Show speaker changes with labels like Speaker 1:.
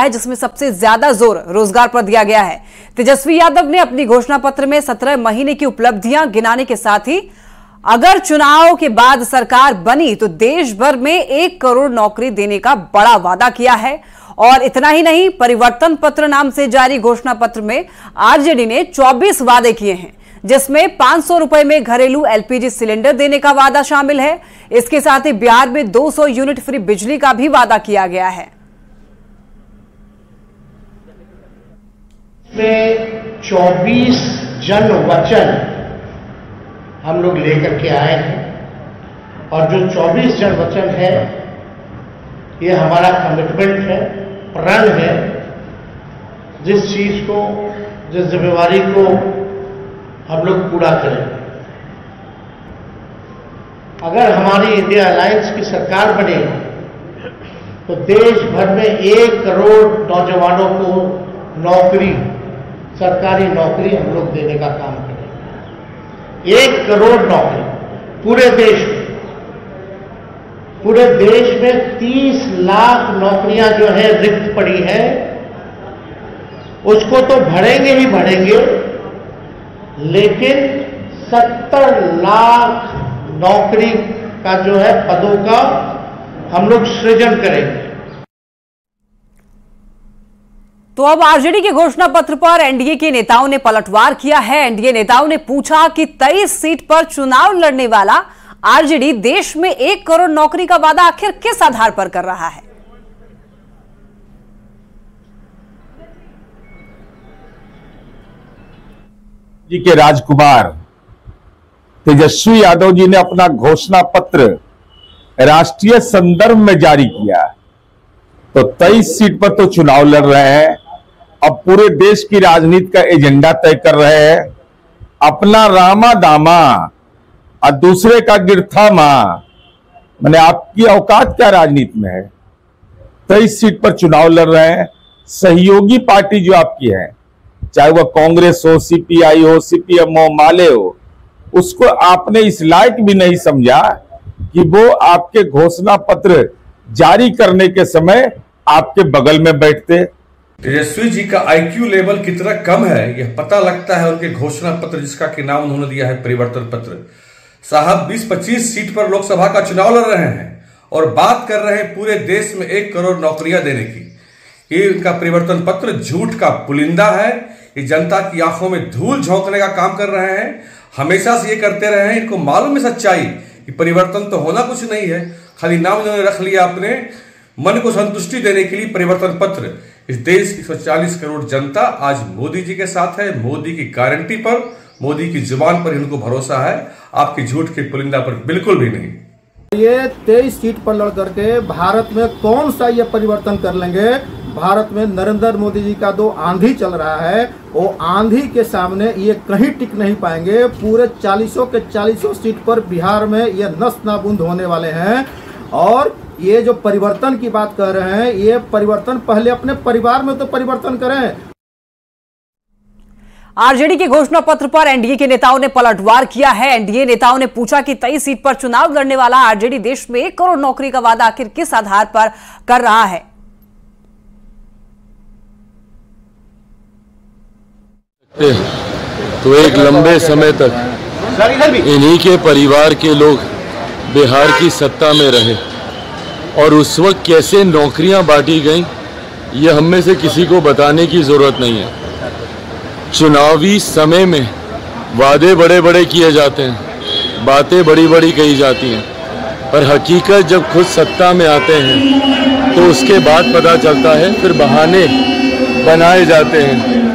Speaker 1: है, जिसमें सबसे ज्यादा जोर रोजगार पर दिया गया है। तेजस्वी यादव ने अपनी घोषणा पत्र में 17 महीने की उपलब्धियां गिनाने के साथ ही अगर चुनाव के बाद सरकार बनी तो देश भर में 1 करोड़ नौकरी देने का बड़ा वादा किया है। और इतना ही नहीं, परिवर्तन पत्र नाम से जारी घोषणा पत्र में आरजेडी ने 24 वादे किए हैं, जिसमें 500 रुपए में घरेलू एलपीजी सिलेंडर देने का वादा शामिल है। इसके साथ ही बिहार में 200 यूनिट फ्री बिजली का भी वादा किया गया है।
Speaker 2: इसमें 24 जन वचन हम लोग लेकर के आए हैं और जो 24 जन वचन है ये हमारा कमिटमेंट है, प्रण है। जिस चीज को, जिस जिम्मेवारी को हम लोग पूरा करेंगे। अगर हमारी इंडिया अलायंस की सरकार बने तो देश भर में 1 करोड़ नौजवानों को नौकरी, सरकारी नौकरी हम लोग देने का काम करेंगे। 1 करोड़ नौकरी पूरे देश में। पूरे देश में 30 लाख नौकरियां जो है रिक्त पड़ी है, उसको तो भरेंगे ही भरेंगे, लेकिन 70 लाख नौकरी का जो है पदों का हम लोग सृजन करेंगे।
Speaker 1: तो अब आरजेडी के घोषणा पत्र पर एनडीए के नेताओं ने पलटवार किया है। एनडीए नेताओं ने पूछा कि 23 सीट पर चुनाव लड़ने वाला आरजेडी देश में 1 करोड़ नौकरी का वादा आखिर किस आधार पर कर रहा है।
Speaker 3: जी के राजकुमार तेजस्वी यादव जी ने अपना घोषणा पत्र राष्ट्रीय संदर्भ में जारी किया, तो 23 सीट पर तो चुनाव लड़ रहे हैं। अब पूरे देश की राजनीति का एजेंडा तय कर रहे हैं। अपना रामा दामा और दूसरे का गिरथा मां, मैंने आपकी औकात क्या राजनीति में है। 23 सीट पर चुनाव लड़ रहे हैं। सहयोगी पार्टी जो आपकी है, चाहे वह कांग्रेस हो, सीपीआई हो, सीपीएम हो, माले हो, उसको आपने इस लायक भी नहीं समझा कि वो आपके घोषणा पत्र जारी करने के समय आपके बगल में बैठते।
Speaker 4: तेजस्वी जी का आईक्यू लेवल कितना कम है यह पता लगता है उनके घोषणा पत्र, जिसका कि नाम उन्होंने दिया है परिवर्तन पत्र। साहब 20-25 सीट पर लोकसभा का चुनाव लड़ रहे हैं और बात कर रहे हैं पूरे देश में 1 करोड़ नौकरियां देने की। ये उनका परिवर्तन पत्र झूठ का पुलिंदा है। ये जनता की आंखों में धूल झोंकने का काम कर रहे हैं। हमेशा से ये करते रहे हैं। इनको मालूम है सच्चाई कि परिवर्तन तो होना कुछ नहीं है, खाली नाम इन्होंने रख लिया अपने मन को संतुष्टि देने के लिए परिवर्तन पत्र। इस देश की 140 करोड़ जनता आज मोदी जी के साथ है। मोदी की गारंटी पर, मोदी की जुबान पर इनको भरोसा है, आपकी झूठ के पुलिंदा पर बिल्कुल भी नहीं।
Speaker 5: ये 23 सीट पर लड़ करके भारत में कौन सा ये परिवर्तन कर लेंगे। भारत में नरेंद्र मोदी जी का 2 आंधी चल रहा है, वो आंधी के सामने ये कहीं टिक नहीं पाएंगे। पूरे 40 के 40 सीट पर बिहार में ये नस नाबूद होने वाले हैं। और ये जो परिवर्तन की बात कर रहे हैं, ये परिवर्तन पहले अपने परिवार में तो परिवर्तन करें।
Speaker 1: आरजेडी के घोषणा पत्र पर एनडीए के नेताओं ने पलटवार किया है। एनडीए नेताओं ने पूछा कि 23 सीट पर चुनाव लड़ने वाला आरजेडी देश में 1 करोड़ नौकरी का वादा आखिर किस आधार पर कर रहा है।
Speaker 6: तो एक लंबे समय तक इन्हीं के परिवार के लोग बिहार की सत्ता में रहे और उस वक्त कैसे नौकरियां बांटी गईं, ये हम में से किसी को बताने की जरूरत नहीं है। चुनावी समय में वादे बड़े बड़े किए जाते हैं, बातें बड़ी बड़ी कही जाती हैं, पर हकीकत जब खुद सत्ता में आते हैं तो उसके बाद पता चलता है, फिर बहाने बनाए जाते हैं।